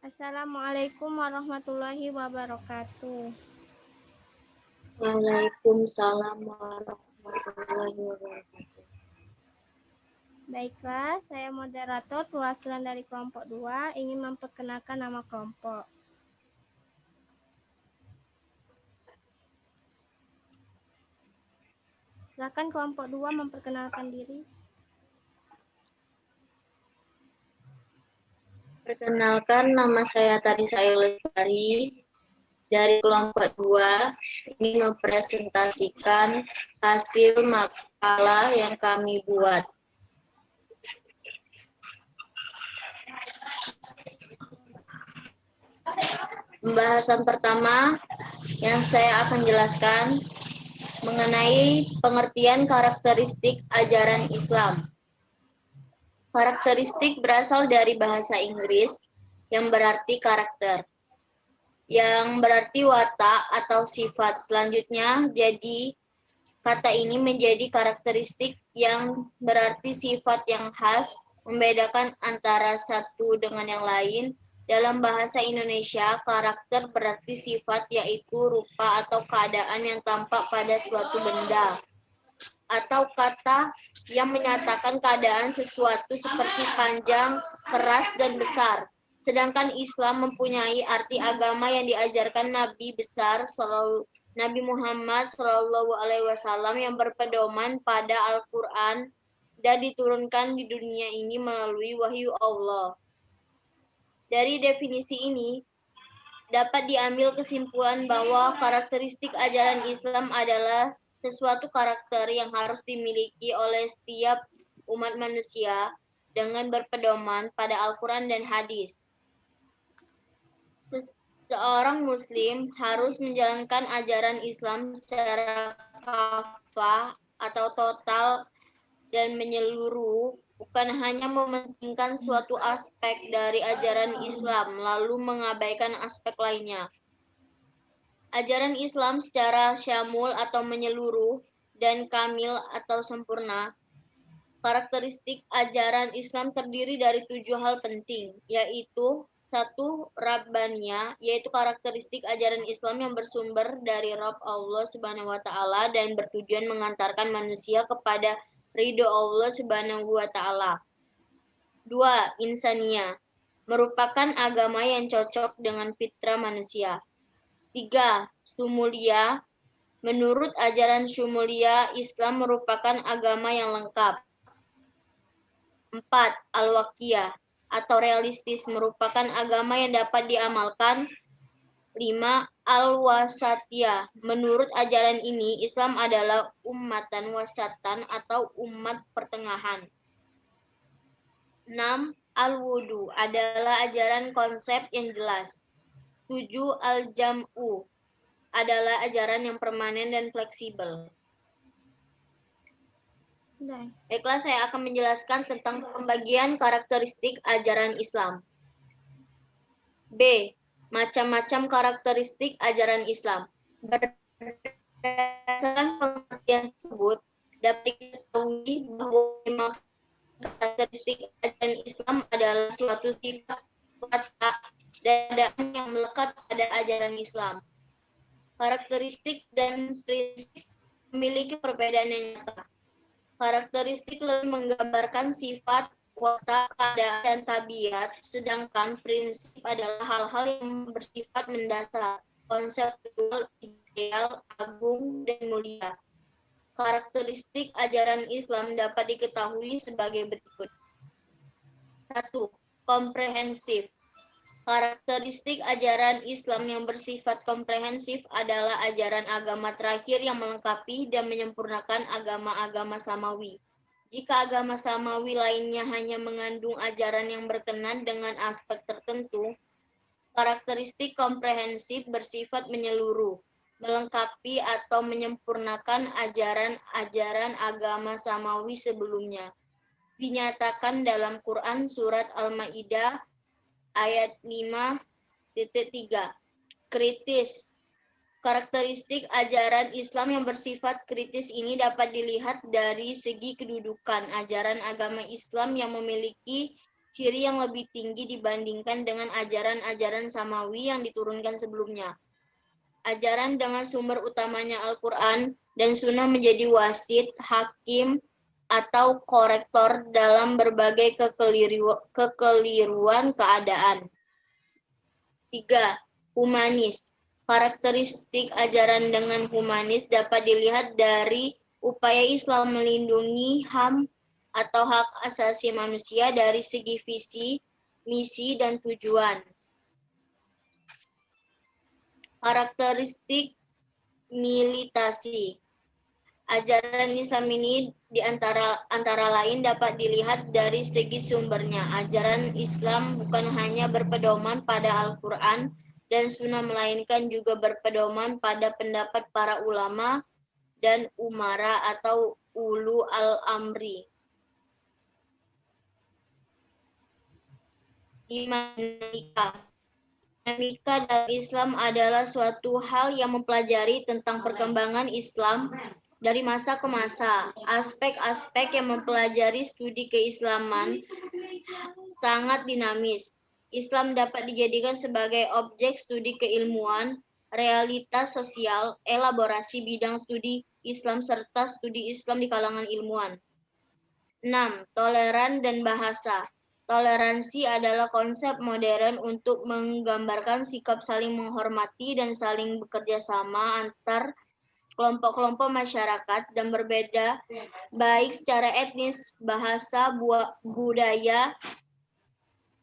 Assalamualaikum warahmatullahi wabarakatuh. Waalaikumsalam warahmatullahi wabarakatuh. Baiklah, saya moderator perwakilan dari kelompok 2 ingin memperkenalkan nama kelompok. Silakan kelompok 2 memperkenalkan diri. Perkenalkan, nama saya Tarisa Lestari dari kelompok 2 ingin mempresentasikan hasil makalah yang kami buat. Pembahasan pertama yang saya akan jelaskan mengenai pengertian karakteristik ajaran Islam. Karakteristik berasal dari bahasa Inggris yang berarti karakter, yang berarti watak atau sifat. Selanjutnya, jadi kata ini menjadi karakteristik yang berarti sifat yang khas, membedakan antara satu dengan yang lain. Dalam bahasa Indonesia, karakter berarti sifat, yaitu rupa atau keadaan yang tampak pada suatu benda, atau kata yang menyatakan keadaan sesuatu seperti panjang, keras, dan besar. Sedangkan Islam mempunyai arti agama yang diajarkan Nabi besar Nabi Muhammad SAW yang berpedoman pada Al-Quran dan diturunkan di dunia ini melalui wahyu Allah. Dari definisi ini, dapat diambil kesimpulan bahwa karakteristik ajaran Islam adalah sesuatu karakter yang harus dimiliki oleh setiap umat manusia dengan berpedoman pada Al-Quran dan hadis. Seorang Muslim harus menjalankan ajaran Islam secara kafah atau total dan menyeluruh, bukan hanya mementingkan suatu aspek dari ajaran Islam lalu mengabaikan aspek lainnya. Ajaran Islam secara syamul atau menyeluruh dan kamil atau sempurna. Karakteristik ajaran Islam terdiri dari 7 hal penting, yaitu 1. Rabbaniyah, yaitu karakteristik ajaran Islam yang bersumber dari Rabb Allah Subhanahu wa taala dan bertujuan mengantarkan manusia kepada ridho Allah Subhanahu wa taala. 2. Insaniyah, merupakan agama yang cocok dengan fitrah manusia. 3. Syumuliyah, menurut ajaran Syumuliyah, Islam merupakan agama yang lengkap. 4. Al-Waqiyah, atau realistis, merupakan agama yang dapat diamalkan. 5. Al-Wasatiyah, menurut ajaran ini, Islam adalah ummatan wasatan atau umat pertengahan. 6. Al-Wudu, adalah ajaran konsep yang jelas. 7. Al-Jam'u, adalah ajaran yang permanen dan fleksibel. Baiklah, saya akan menjelaskan tentang pembagian karakteristik ajaran Islam. B. Macam-macam karakteristik ajaran Islam. Berdasarkan pengertian tersebut, dapat diketahui bahwa karakteristik ajaran Islam adalah suatu sifat, watak, dan keadaan yang melekat pada ajaran Islam. Karakteristik dan prinsip memiliki perbedaan yang nyata. Karakteristik lebih menggambarkan sifat, watak, keadaan, dan tabiat, sedangkan prinsip adalah hal-hal yang bersifat mendasar, konseptual, ideal, agung, dan mulia. Karakteristik ajaran Islam dapat diketahui sebagai berikut. 1. Komprehensif. Karakteristik ajaran Islam yang bersifat komprehensif adalah ajaran agama terakhir yang melengkapi dan menyempurnakan agama-agama samawi. Jika agama samawi lainnya hanya mengandung ajaran yang berkenan dengan aspek tertentu, karakteristik komprehensif bersifat menyeluruh, melengkapi atau menyempurnakan ajaran-ajaran agama samawi sebelumnya. Dinyatakan dalam Quran Surat Al-Ma'idah ayat 5.3. Kritis. Karakteristik ajaran Islam yang bersifat kritis ini dapat dilihat dari segi kedudukan ajaran agama Islam yang memiliki ciri yang lebih tinggi dibandingkan dengan ajaran-ajaran samawi yang diturunkan sebelumnya. Ajaran dengan sumber utamanya Al-Quran dan Sunnah menjadi wasit, hakim, atau korektor dalam berbagai kekeliruan keadaan. 3. Humanis. Karakteristik ajaran dengan humanis dapat dilihat dari upaya Islam melindungi HAM atau hak asasi manusia dari segi visi, misi, dan tujuan. Karakteristik militasi. Ajaran Islam ini antara lain dapat dilihat dari segi sumbernya. Ajaran Islam bukan hanya berpedoman pada Al-Quran dan Sunnah, melainkan juga berpedoman pada pendapat para ulama dan umara atau ulu al-amri. Dinamika dalam Islam adalah suatu hal yang mempelajari tentang perkembangan Islam dari masa ke masa. Aspek-aspek yang mempelajari studi keislaman sangat dinamis. Islam dapat dijadikan sebagai objek studi keilmuan, realitas sosial, elaborasi bidang studi Islam, serta studi Islam di kalangan ilmuwan. 6. Toleran dan bahasa. Toleransi adalah konsep modern untuk menggambarkan sikap saling menghormati dan saling bekerja sama antar kelompok-kelompok masyarakat dan berbeda baik secara etnis, bahasa, budaya,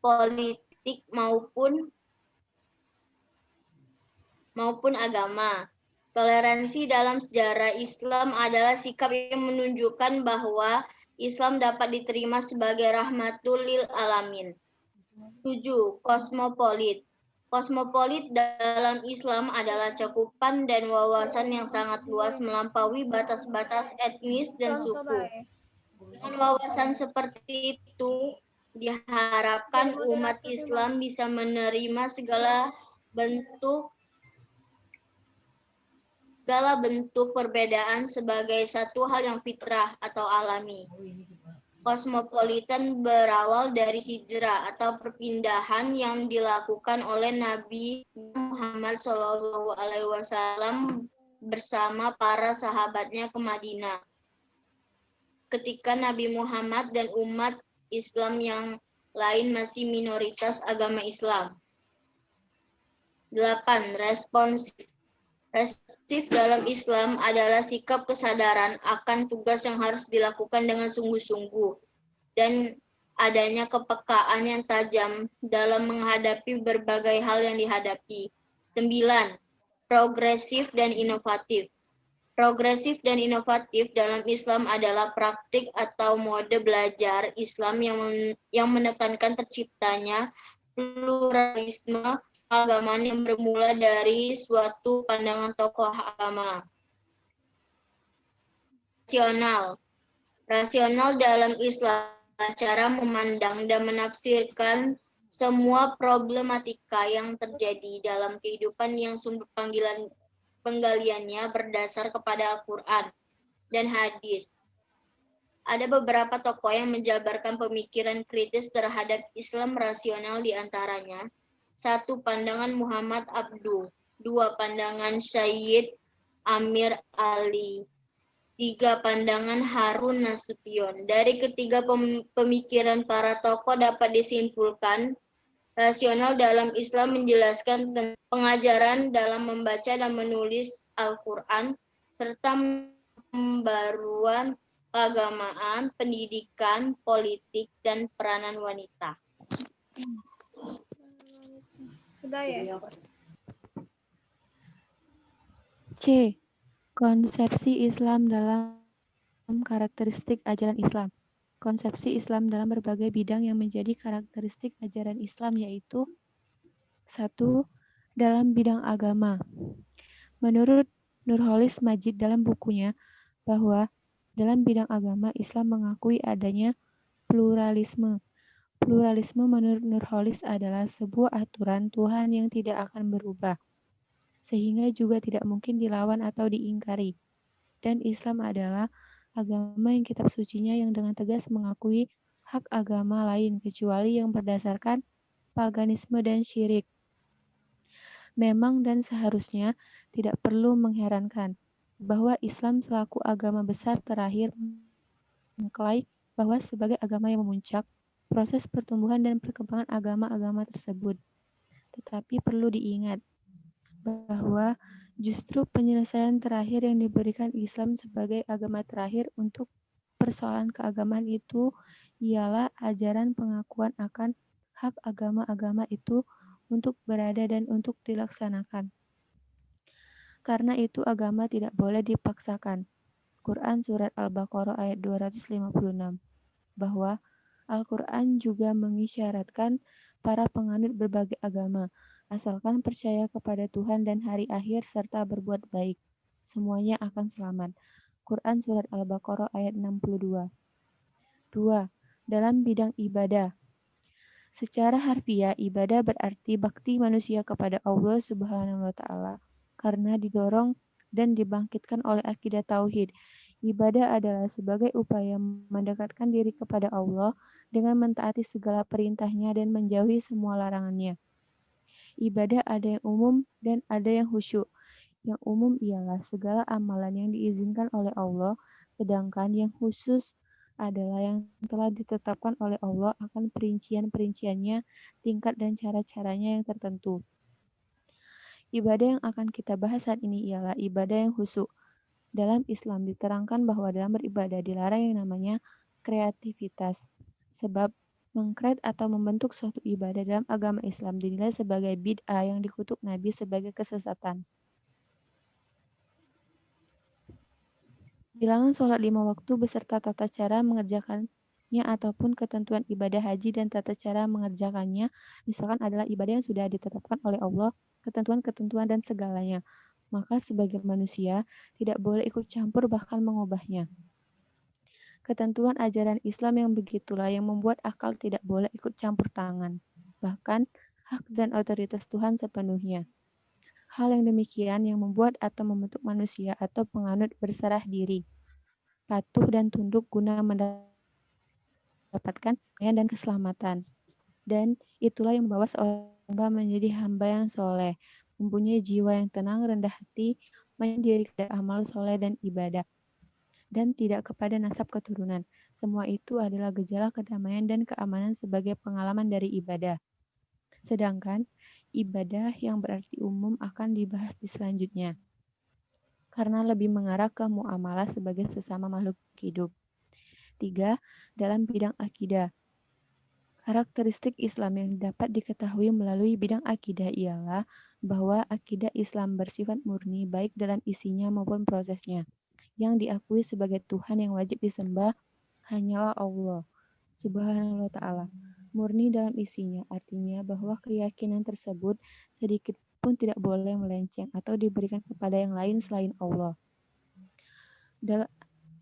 politik maupun agama. Toleransi dalam sejarah Islam adalah sikap yang menunjukkan bahwa Islam dapat diterima sebagai rahmatul lil alamin. 7. Kosmopolit. Kosmopolit dalam Islam adalah cakupan dan wawasan yang sangat luas melampaui batas-batas etnis dan suku. Dengan wawasan seperti itu, diharapkan umat Islam bisa menerima segala bentuk perbedaan sebagai satu hal yang fitrah atau alami. Kosmopolitan berawal dari hijrah atau perpindahan yang dilakukan oleh Nabi Muhammad SAW bersama para sahabatnya ke Madinah. Ketika Nabi Muhammad dan umat Islam yang lain masih minoritas agama Islam. 8. Responsif. Responsif dalam Islam adalah sikap kesadaran akan tugas yang harus dilakukan dengan sungguh-sungguh dan adanya kepekaan yang tajam dalam menghadapi berbagai hal yang dihadapi. 9. Progresif dan inovatif. Progresif dan inovatif dalam Islam adalah praktik atau mode belajar Islam yang menekankan terciptanya pluralisme keagamaan yang bermula dari suatu pandangan tokoh agama. Rasional dalam Islam cara memandang dan menafsirkan semua problematika yang terjadi dalam kehidupan yang sumber penggaliannya berdasar kepada Al-Quran dan hadis. Ada beberapa tokoh yang menjabarkan pemikiran kritis terhadap Islam rasional, di antaranya 1. Pandangan Muhammad Abduh. 2. Pandangan Syed Amir Ali. 3. Pandangan Harun Nasution. Dari ketiga pemikiran para tokoh dapat disimpulkan, rasional dalam Islam menjelaskan tentang pengajaran dalam membaca dan menulis Al-Quran, serta pembaruan keagamaan, pendidikan, politik, dan peranan wanita. Sudah ya? C. Konsepsi Islam dalam karakteristik ajaran Islam. Konsepsi Islam dalam berbagai bidang yang menjadi karakteristik ajaran Islam yaitu 1. Dalam bidang agama. Menurut Nurholis Majid dalam bukunya bahwa dalam bidang agama Islam mengakui adanya pluralisme. Pluralisme menurut Nurholis adalah sebuah aturan Tuhan yang tidak akan berubah, sehingga juga tidak mungkin dilawan atau diingkari. Dan Islam adalah agama yang kitab sucinya yang dengan tegas mengakui hak agama lain kecuali yang berdasarkan paganisme dan syirik. Memang dan seharusnya tidak perlu mengherankan bahwa Islam selaku agama besar terakhir mengklaim bahwa sebagai agama yang memuncak proses pertumbuhan dan perkembangan agama-agama tersebut. Tetapi perlu diingat bahwa justru penyelesaian terakhir yang diberikan Islam sebagai agama terakhir untuk persoalan keagamaan itu ialah ajaran pengakuan akan hak agama-agama itu untuk berada dan untuk dilaksanakan. Karena itu agama tidak boleh dipaksakan. Quran Surat Al-Baqarah ayat 256 bahwa Al-Quran juga mengisyaratkan para penganut berbagai agama, asalkan percaya kepada Tuhan dan hari akhir serta berbuat baik. Semuanya akan selamat. Quran Surat Al-Baqarah ayat 62. 2. Dalam bidang ibadah. Secara harfiah, ibadah berarti bakti manusia kepada Allah Subhanahu wa Ta'ala karena didorong dan dibangkitkan oleh akidah tauhid. Ibadah adalah sebagai upaya mendekatkan diri kepada Allah dengan mentaati segala perintahnya dan menjauhi semua larangannya. Ibadah ada yang umum dan ada yang khusyuk. Yang umum ialah segala amalan yang diizinkan oleh Allah, sedangkan yang khusus adalah yang telah ditetapkan oleh Allah akan perincian-perinciannya, tingkat dan cara-caranya yang tertentu. Ibadah yang akan kita bahas saat ini ialah ibadah yang khusyuk. Dalam Islam diterangkan bahwa dalam beribadah dilarang yang namanya kreativitas, sebab mengkreat atau membentuk suatu ibadah dalam agama Islam dinilai sebagai bid'ah yang dikutuk Nabi sebagai kesesatan. Bilangan sholat 5 waktu beserta tata cara mengerjakannya ataupun ketentuan ibadah haji dan tata cara mengerjakannya misalkan adalah ibadah yang sudah ditetapkan oleh Allah, ketentuan-ketentuan dan segalanya. Maka sebagai manusia tidak boleh ikut campur bahkan mengubahnya. Ketentuan ajaran Islam yang begitulah yang membuat akal tidak boleh ikut campur tangan, bahkan hak dan otoritas Tuhan sepenuhnya. Hal yang demikian yang membuat atau membentuk manusia atau penganut berserah diri, patuh dan tunduk guna mendapatkan kekayaan dan keselamatan. Dan itulah yang membawa seorang hamba menjadi hamba yang soleh, mempunyai jiwa yang tenang, rendah hati, mandiri kepada amal soleh dan ibadah, dan tidak kepada nasab keturunan. Semua itu adalah gejala kedamaian dan keamanan sebagai pengalaman dari ibadah. Sedangkan ibadah yang berarti umum akan dibahas di selanjutnya, karena lebih mengarah ke muamalah sebagai sesama makhluk hidup. 3. Dalam bidang akidah. Karakteristik Islam yang dapat diketahui melalui bidang akidah ialah bahwa akidah Islam bersifat murni baik dalam isinya maupun prosesnya. Yang diakui sebagai Tuhan yang wajib disembah hanyalah Allah Subhanahu wa Ta'ala. Murni dalam isinya artinya bahwa keyakinan tersebut sedikit pun tidak boleh melenceng atau diberikan kepada yang lain selain Allah.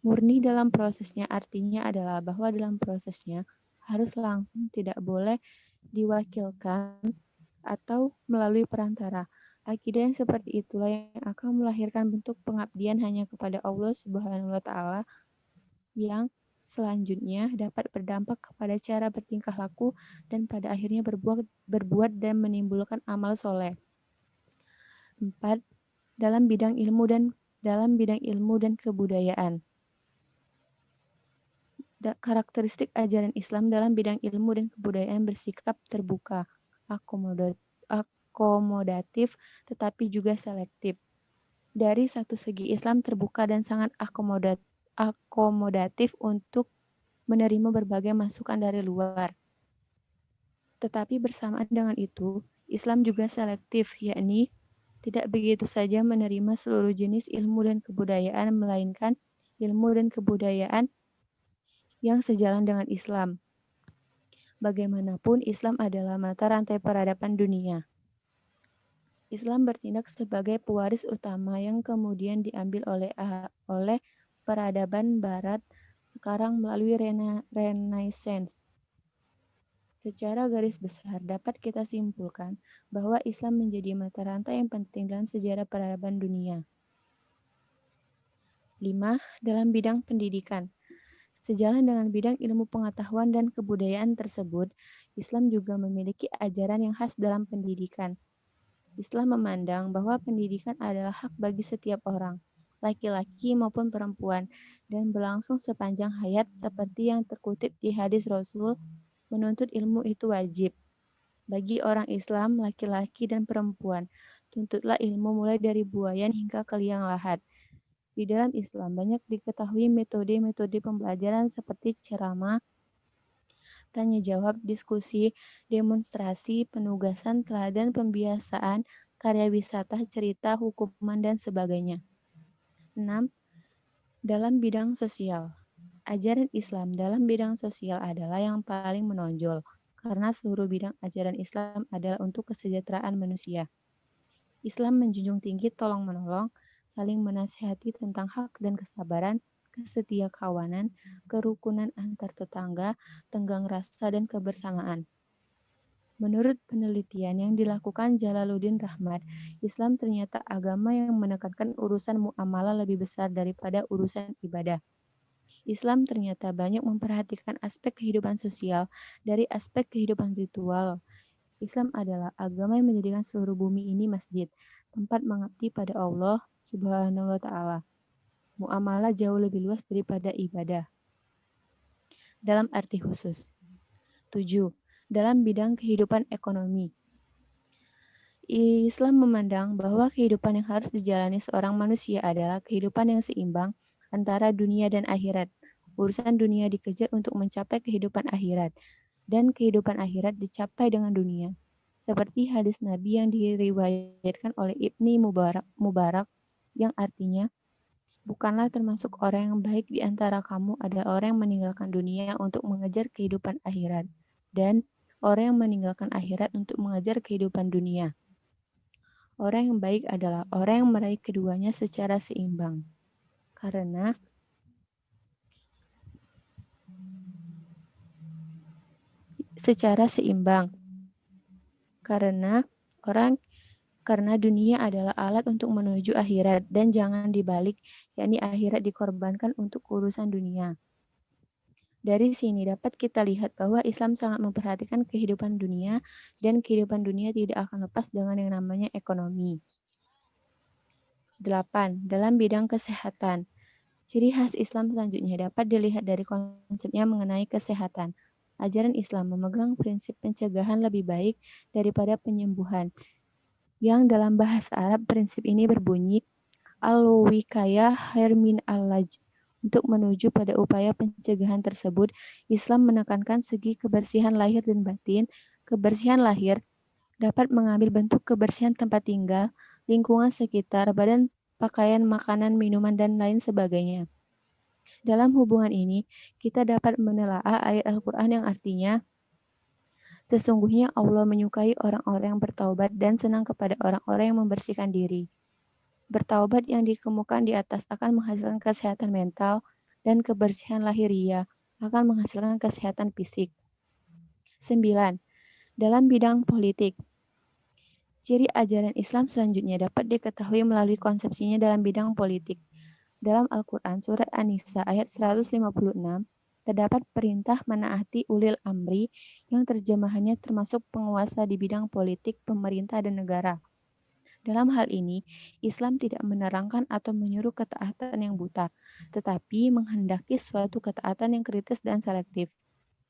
Murni dalam prosesnya artinya adalah bahwa dalam prosesnya harus langsung, tidak boleh diwakilkan atau melalui perantara. Akidah yang seperti itulah yang akan melahirkan bentuk pengabdian hanya kepada Allah Subhanahu wa Ta'ala yang selanjutnya dapat berdampak kepada cara bertingkah laku dan pada akhirnya berbuat dan menimbulkan amal soleh. 4. Dalam bidang ilmu dan kebudayaan. Karakteristik ajaran Islam dalam bidang ilmu dan kebudayaan bersikap terbuka, akomodatif, tetapi juga selektif. Dari satu segi Islam terbuka dan sangat akomodatif untuk menerima berbagai masukan dari luar. Tetapi bersamaan dengan itu, Islam juga selektif, yakni tidak begitu saja menerima seluruh jenis ilmu dan kebudayaan, melainkan ilmu dan kebudayaan yang sejalan dengan Islam. Bagaimanapun, Islam adalah mata rantai peradaban dunia. Islam bertindak sebagai pewaris utama yang kemudian diambil oleh peradaban Barat sekarang melalui Renaissance. Secara garis besar dapat kita simpulkan bahwa Islam menjadi mata rantai yang penting dalam sejarah peradaban dunia. 5. Dalam bidang pendidikan. Sejalan dengan bidang ilmu pengetahuan dan kebudayaan tersebut, Islam juga memiliki ajaran yang khas dalam pendidikan. Islam memandang bahwa pendidikan adalah hak bagi setiap orang, laki-laki maupun perempuan, dan berlangsung sepanjang hayat seperti yang terkutip di hadis Rasul, menuntut ilmu itu wajib. Bagi orang Islam, laki-laki dan perempuan, tuntutlah ilmu mulai dari buayan hingga ke liang lahat. Di dalam Islam banyak diketahui metode-metode pembelajaran seperti ceramah, tanya jawab, diskusi, demonstrasi, penugasan, teladan, pembiasaan, karya wisata, cerita, hukuman, dan sebagainya. 6. Dalam bidang sosial. Ajaran Islam dalam bidang sosial adalah yang paling menonjol, karena seluruh bidang ajaran Islam adalah untuk kesejahteraan manusia. Islam menjunjung tinggi tolong-menolong, saling menasihati tentang hak dan kesabaran, kesetiakawanan, kerukunan antar tetangga, tenggang rasa, dan kebersamaan. Menurut penelitian yang dilakukan Jalaluddin Rahmat, Islam ternyata agama yang menekankan urusan muamalah lebih besar daripada urusan ibadah. Islam ternyata banyak memperhatikan aspek kehidupan sosial dari aspek kehidupan ritual. Islam adalah agama yang menjadikan seluruh bumi ini masjid, tempat mengabdi pada Allah Subhanahu wa Ta'ala. Muamalah jauh lebih luas daripada ibadah. Dalam arti khusus. 7. Dalam bidang kehidupan ekonomi. Islam memandang bahwa kehidupan yang harus dijalani seorang manusia adalah kehidupan yang seimbang antara dunia dan akhirat. Urusan dunia dikejar untuk mencapai kehidupan akhirat, dan kehidupan akhirat dicapai dengan dunia. Seperti hadis Nabi yang diriwayatkan oleh Ibni Mubarak yang artinya, bukanlah termasuk orang yang baik di antara kamu adalah orang yang meninggalkan dunia untuk mengejar kehidupan akhirat, dan orang yang meninggalkan akhirat untuk mengejar kehidupan dunia. Orang yang baik adalah orang yang meraih keduanya secara seimbang. Karena karena dunia adalah alat untuk menuju akhirat dan jangan dibalik, yakni akhirat dikorbankan untuk urusan dunia. Dari sini dapat kita lihat bahwa Islam sangat memperhatikan kehidupan dunia dan kehidupan dunia tidak akan lepas dengan yang namanya ekonomi. 8. Dalam bidang kesehatan. Ciri khas Islam selanjutnya dapat dilihat dari konsepnya mengenai kesehatan. Ajaran Islam memegang prinsip pencegahan lebih baik daripada penyembuhan, yang dalam bahasa Arab prinsip ini berbunyi al-wikayah khair min al-laj. Untuk menuju pada upaya pencegahan tersebut, Islam menekankan segi kebersihan lahir dan batin. Kebersihan lahir dapat mengambil bentuk kebersihan tempat tinggal, lingkungan sekitar, badan, pakaian, makanan, minuman, dan lain sebagainya. Dalam hubungan ini, kita dapat menelaah ayat Al-Quran yang artinya, sesungguhnya Allah menyukai orang-orang yang bertaubat dan senang kepada orang-orang yang membersihkan diri. Bertaubat yang dikemukakan di atas akan menghasilkan kesehatan mental dan kebersihan lahiriah akan menghasilkan kesehatan fisik. 9. Dalam bidang politik. Ciri ajaran Islam selanjutnya dapat diketahui melalui konsepsinya dalam bidang politik. Dalam Al-Quran, surat An-Nisa ayat 156, terdapat perintah menaati ulil amri yang terjemahannya termasuk penguasa di bidang politik, pemerintah, dan negara. Dalam hal ini, Islam tidak menerangkan atau menyuruh ketaatan yang buta, tetapi menghendaki suatu ketaatan yang kritis dan selektif.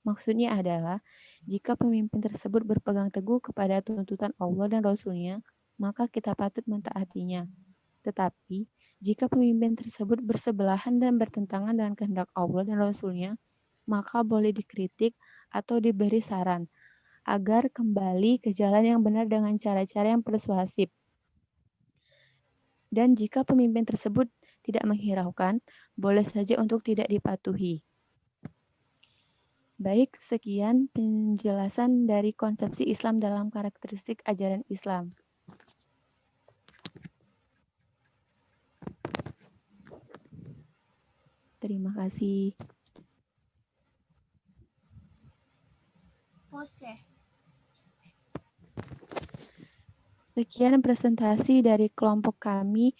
Maksudnya adalah, jika pemimpin tersebut berpegang teguh kepada tuntutan Allah dan Rasul-Nya, maka kita patut mentaatinya. Tetapi, jika pemimpin tersebut bersebelahan dan bertentangan dengan kehendak Allah dan Rasul-Nya, maka boleh dikritik atau diberi saran, agar kembali ke jalan yang benar dengan cara-cara yang persuasif. Dan jika pemimpin tersebut tidak menghiraukan, boleh saja untuk tidak dipatuhi. Baik, sekian penjelasan dari konsepsi Islam dalam karakteristik ajaran Islam. Terima kasih. Sekian presentasi dari kelompok kami